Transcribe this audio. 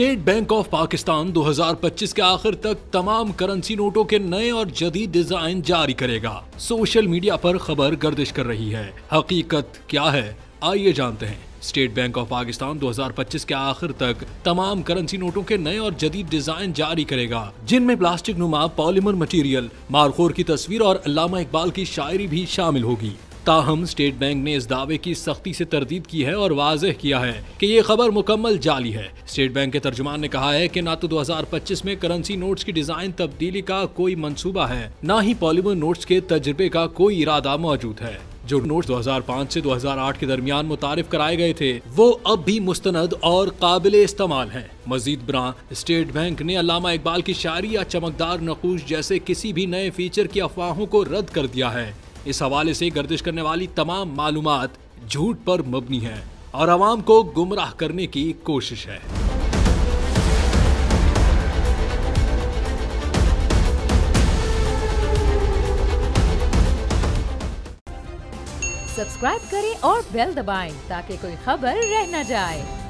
State bank of Pakistan 2025 के आखिर तक तमाम करेंसी नोटों के नए और जदीद डिजाइन जारी करेगा। सोशल मीडिया पर खबर गर्दिश कर रही है, हकीकत क्या है आइए जानते हैं। स्टेट बैंक ऑफ पाकिस्तान 2025 के आखिर तक तमाम करेंसी नोटों के नए और जदीद डिजाइन जारी करेगा, जिनमें प्लास्टिक नुमा पॉलीमर मटेरियल, मारखोर की तस्वीर और अल्लामा इकबाल की शायरी भी शामिल होगी। ताहम स्टेट बैंक ने इस दावे की सख्ती से तरदीद की है और वाज़ेह किया है कि ये खबर मुकम्मल जाली है। स्टेट बैंक के तर्जुमान ने कहा है कि ना तो 2025 में करेंसी नोट्स की डिजाइन तब्दीली का कोई मंसूबा है, ना ही पॉलीमर नोट्स के तजर्बे का कोई इरादा मौजूद है। जो नोट 2005 से 2008 के दरमियान मुतारिफ कराए गए थे वो अब भी मुस्तनद और काबिल इस्तेमाल हैं। मजीद बरा स्टेट बैंक ने अल्लामा इकबाल की शायरी या चमकदार नकूश जैसे किसी भी नए फीचर की अफवाहों को रद्द कर दिया है। इस हवाले से गर्दिश करने वाली तमाम मालूमात झूठ पर मबनी है और आवाम को गुमराह करने की कोशिश है। सब्सक्राइब करें और बेल दबाएं ताकि कोई खबर रह न जाए।